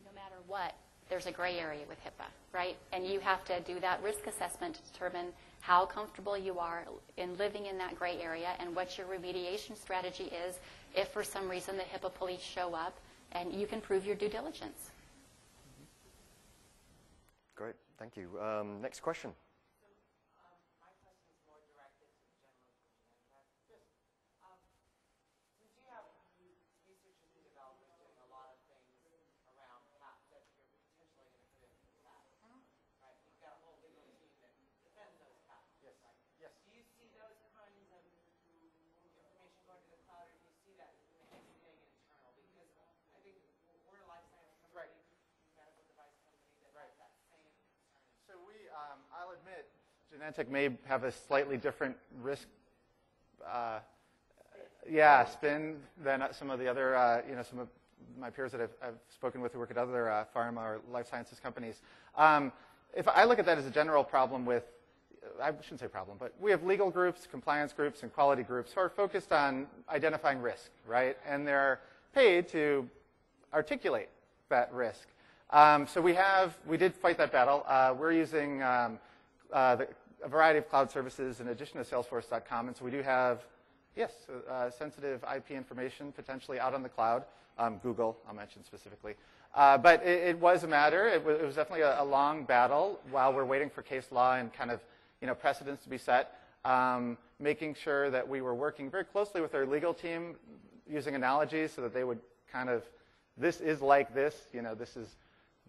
no matter what, there's a gray area with HIPAA, right? And you have to do that risk assessment to determine how comfortable you are in living in that gray area and what your remediation strategy is if for some reason the HIPAA police show up, and you can prove your due diligence. Great. Thank you. Next question. My question is more directed to the gentleman from Genentech. Since you have researchers and developers doing a lot of things around PAP that you're potentially going to put into the PAP, right? You've got a whole legal team that defends those PAPs. Yes. Right? Yes. Do you see those kinds of information going to the cloud, or do you see that maybe staying internal? Because I think we're a life science company, medical device company that has that same concern. So I'll admit, Genentech may have a slightly different risk, spin than some of the other, some of my peers that I've spoken with who work at other pharma or life sciences companies. If I look at that as a general problem with I shouldn't say problem, but we have legal groups, compliance groups, and quality groups who are focused on identifying risk, right? And they're paid to articulate that risk. So we did fight that battle. We're using a variety of cloud services in addition to Salesforce.com, and so we do have, yes, sensitive IP information potentially out on the cloud. Google, I'll mention specifically. But it was a matter. It was definitely a long battle while we're waiting for case law and kind of precedents to be set, making sure that we were working very closely with our legal team using analogies so that they would kind of, this is like this,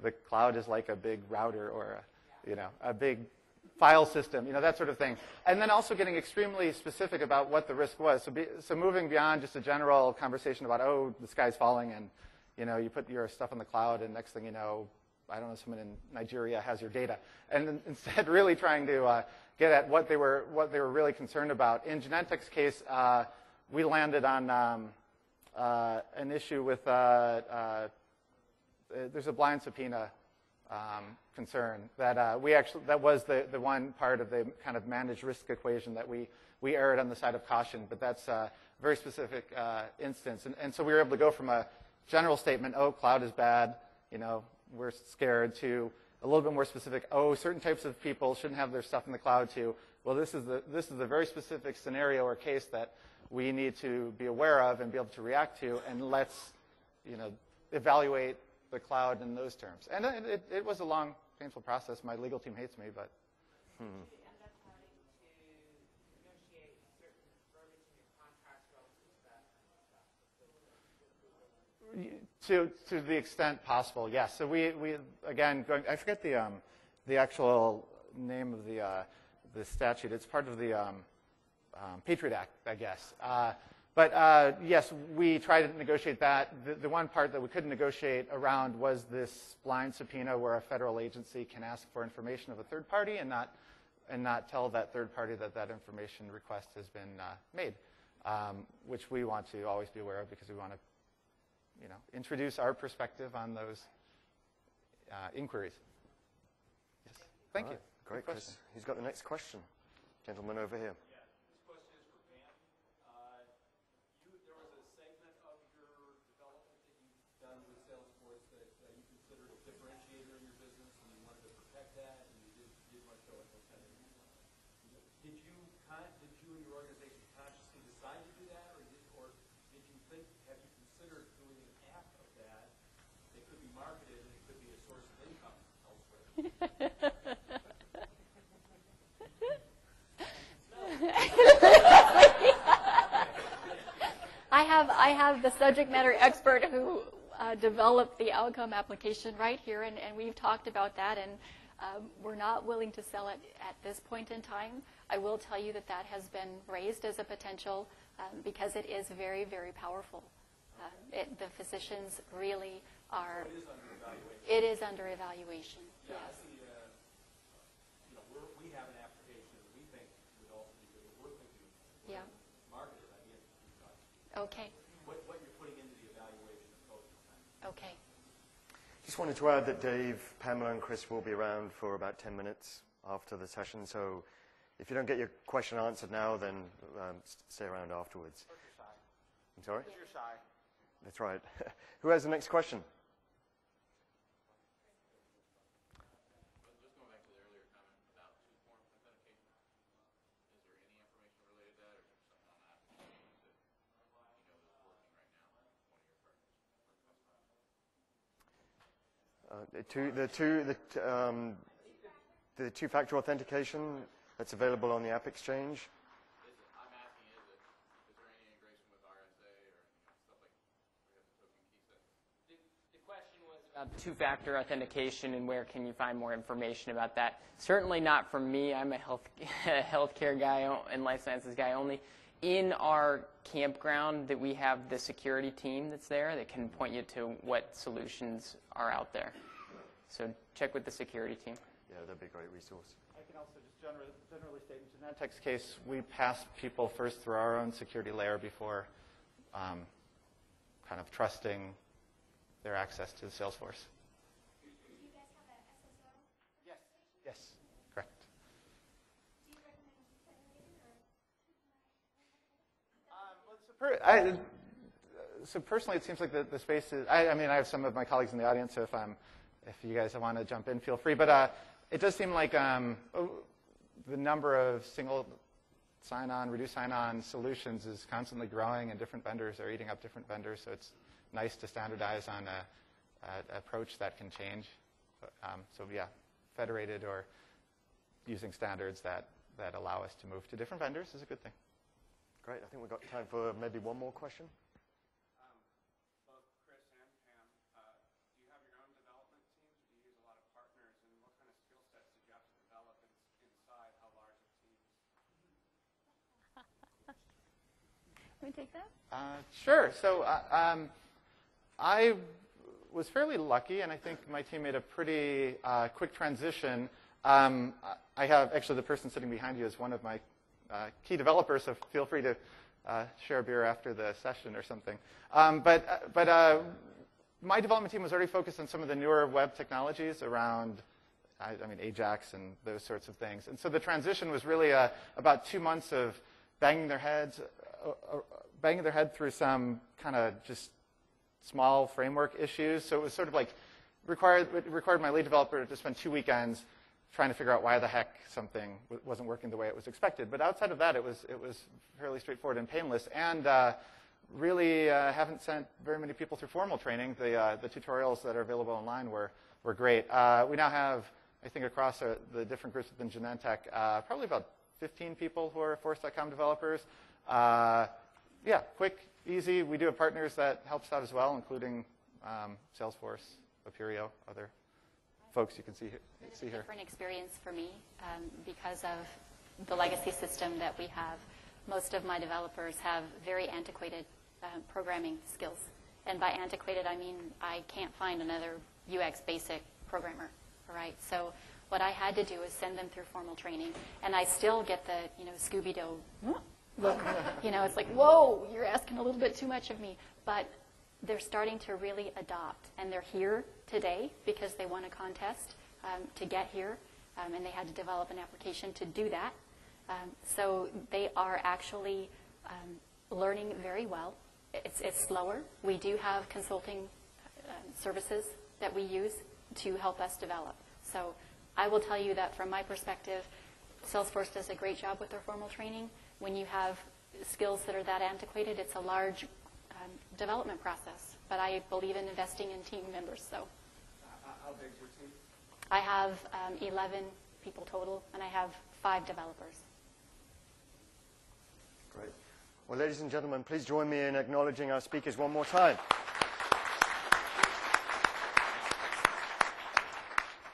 the cloud is like a big router or a big file system, that sort of thing. And then also getting extremely specific about what the risk was. So moving beyond just a general conversation about, oh, the sky's falling and, you put your stuff on the cloud and next thing you know, I don't know, someone in Nigeria has your data. And instead really trying to get at what they were really concerned about. In Genentech's case, we landed on an issue with, there's a blind subpoena concern that that was the one part of the kind of managed risk equation that we erred on the side of caution, but that's a very specific instance. And so we were able to go from a general statement, oh, cloud is bad, we're scared, to a little bit more specific, oh, certain types of people shouldn't have their stuff in the cloud, to, well, this is a very specific scenario or case that we need to be aware of and be able to react to, and let's, evaluate the cloud in those terms. And it was a long, painful process. My legal team hates me, but. Did you end up having to negotiate certain verbiage in your contracts relative to that? To the extent possible, yes. So we again, I forget the actual name of the statute. It's part of the Patriot Act, I guess. But yes, we tried to negotiate that. The one part that we couldn't negotiate around was this blind subpoena where a federal agency can ask for information of a third party and not tell that third party that information request has been made, which we want to always be aware of because we want to introduce our perspective on those inquiries. Yes, thank you. Great, Chris. Who's got the next question? Gentleman over here. Did you and your organization consciously decide to do that, or did you have you considered doing an app of that that could be marketed and it could be a source of income elsewhere? I have the subject matter expert who developed the outcome application right here, and we've talked about that, and we're not willing to sell it at this point in time. I will tell you that has been raised as a potential because it is very, very powerful. The physicians really are. It is under evaluation. Yeah, Yes. We have an application that we think would also be good. We're thinking marketed. Okay. What you're putting into the evaluation of code. Okay. Just wanted to add that Dave, Pamela, and Chris will be around for about 10 minutes after the session. So if you don't get your question answered now, then stay around afterwards. Or if you're shy. I'm sorry? If you're shy. That's right. Who has the next question? Just going back to the earlier comment about two-form authentication, is there any information related to that, or is there something on that that is working right now, one of your partners or customers? The two-factor authentication that's available on the App Exchange. I'm asking, is there any integration with RSA or stuff like we have the token key set? The question was about two-factor authentication and where can you find more information about that. Certainly not from me. I'm a healthcare guy and life sciences guy only. In our campground, that we have the security team that's there that can point you to what solutions are out there. So check with the security team. Yeah, that'd be a great resource. I can also just generally state in Genentech's case, we pass people first through our own security layer before kind of trusting their access to Salesforce. Do you guys have an SSO? Yes. Yes, correct. Do So personally, it seems like the space is. I mean, I have some of my colleagues in the audience, so if you guys want to jump in, feel free. But it does seem like the number of single sign-on, reduced sign-on solutions is constantly growing, and different vendors are eating up different vendors. So it's nice to standardize on an approach that can change. So yeah, federated or using standards that allow us to move to different vendors is a good thing. Great. I think we've got time for maybe one more question. Both Chris and Pam, do you have your own development teams, or do you use a lot of partners? And what kind of skill sets did you have to develop inside how large of teams? Can we take that? Sure. So I was fairly lucky, and I think my team made a pretty quick transition. I have, actually, the person sitting behind you is one of my key developers, so feel free to share a beer after the session or something. But my development team was already focused on some of the newer web technologies around, I mean, Ajax and those sorts of things. And so the transition was really about 2 months of banging their head through some kind of just small framework issues. So it was sort of like it required my lead developer to spend 2 weekends trying to figure out why the heck something wasn't working the way it was expected. But outside of that, it was fairly straightforward and painless. And really haven't sent very many people through formal training. The tutorials that are available online were great. We now have, I think, across the different groups within Genentech, probably about 15 people who are Force.com developers. Yeah, quick, easy. We do have partners that helps out as well, including Salesforce, Aperio, other folks you can see here. It's been a different experience for me because of the legacy system that we have. Most of my developers have very antiquated programming skills. And by antiquated, I mean I can't find another UX basic programmer, all right? So what I had to do is send them through formal training. And I still get the, Scooby-Doo look. It's like, whoa, you're asking a little bit too much of me. But they're starting to really adopt. And they're here today because they won a contest to get here. And they had to develop an application to do that. So they are actually learning very well. It's slower. We do have consulting services that we use to help us develop. So I will tell you that from my perspective, Salesforce does a great job with their formal training. When you have skills that are that antiquated, it's a large development process. But I believe in investing in team members. So How big is your team? I have 11 people total, and I have 5 developers. Great. Well, ladies and gentlemen, please join me in acknowledging our speakers one more time.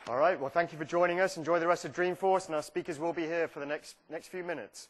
All right. Well, thank you for joining us. Enjoy the rest of Dreamforce, and our speakers will be here for the next few minutes.